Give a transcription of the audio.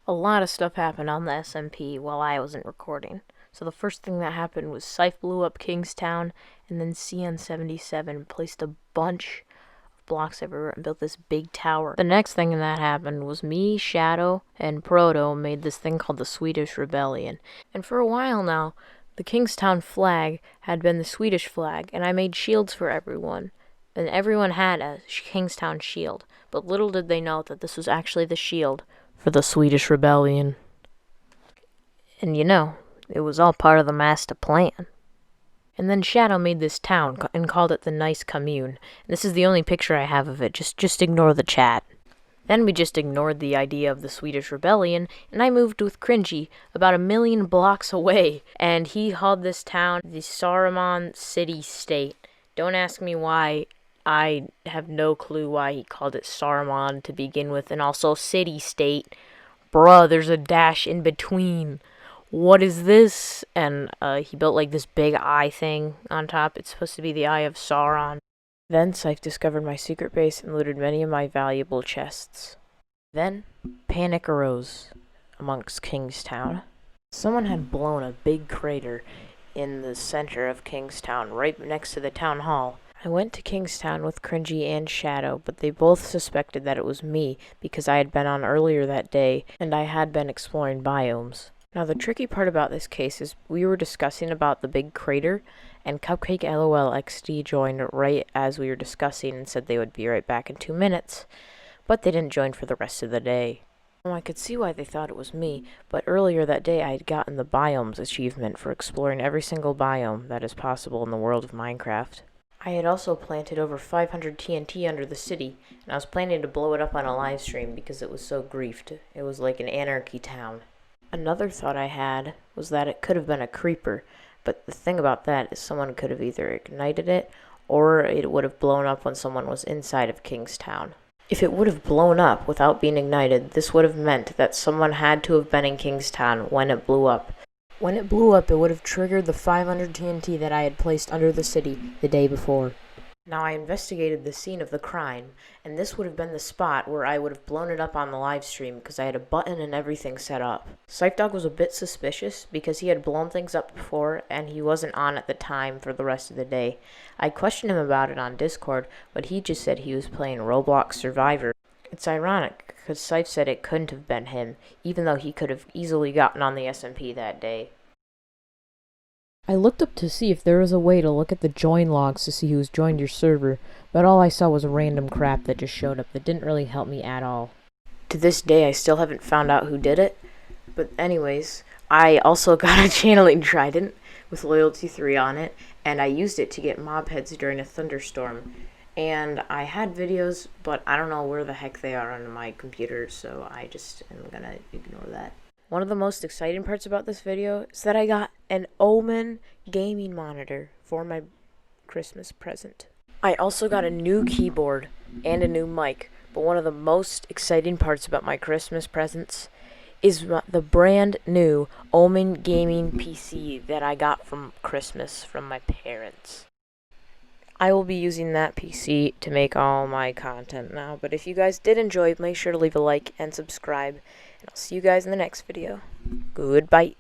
A lot of stuff happened on the SMP while I wasn't recording. So the first thing that happened was Scythe blew up Kingstown, and then CN77 placed a bunch of blocks everywhere and built this big tower. The next thing that happened was me, Shadow, and Proto made this thing called the Swedish Rebellion. And for a while now, the Kingstown flag had been the Swedish flag, and I made shields for everyone. And everyone had a Kingstown shield, but little did they know that this was actually the shield for the Swedish Rebellion. And it was all part of the master plan. And then Shadow made this town and called it the Nice Commune. This is the only picture I have of it, just ignore the chat. Then we just ignored the idea of the Swedish Rebellion, and I moved with Cringy about 1,000,000 blocks away, and he called this town the Saruman City-State. Don't ask me why. I have no clue why he called it Saruman to begin with, and also City-State. Bruh, there's a dash in between. What is this? And he built like this big eye thing on top. It's supposed to be the Eye of Sauron. Then Scythe discovered my secret base and looted many of my valuable chests. Then panic arose amongst Kingstown. Someone had blown a big crater in the center of Kingstown, right next to the town hall. I went to Kingstown with Cringy and Shadow, but they both suspected that it was me because I had been on earlier that day and I had been exploring biomes. Now the tricky part about this case is we were discussing about the big crater, and Cupcake LOL XD joined right as we were discussing and said they would be right back in 2 minutes, but they didn't join for the rest of the day. Well, I could see why they thought it was me, but earlier that day I had gotten the biomes achievement for exploring every single biome that is possible in the world of Minecraft. I had also planted over 500 TNT under the city, and I was planning to blow it up on a live stream because it was so griefed. It was like an anarchy town. Another thought I had was that it could have been a creeper, but the thing about that is someone could have either ignited it, or it would have blown up when someone was inside of Kingstown. If it would have blown up without being ignited, this would have meant that someone had to have been in Kingstown when it blew up. When it blew up, it would have triggered the 500 TNT that I had placed under the city the day before. Now I investigated the scene of the crime, and this would have been the spot where I would have blown it up on the live stream because I had a button and everything set up. Scythedog was a bit suspicious because he had blown things up before and he wasn't on at the time for the rest of the day. I questioned him about it on Discord, but he just said he was playing Roblox Survivor. It's ironic because Scythe said it couldn't have been him, even though he could have easily gotten on the SMP that day. I looked up to see if there was a way to look at the join logs to see who's joined your server, but all I saw was random crap that just showed up that didn't really help me at all. To this day, I still haven't found out who did it, but anyways, I also got a channeling trident with loyalty 3 on it, and I used it to get mob heads during a thunderstorm. And I had videos, but I don't know where the heck they are on my computer, so I just am gonna ignore that. One of the most exciting parts about this video is that I got an Omen gaming monitor for my Christmas present. I also got a new keyboard and a new mic, but one of the most exciting parts about my Christmas presents is the brand new Omen gaming PC that I got from Christmas from my parents. I will be using that PC to make all my content now, but if you guys did enjoy, make sure to leave a like and subscribe, and I'll see you guys in the next video. Goodbye.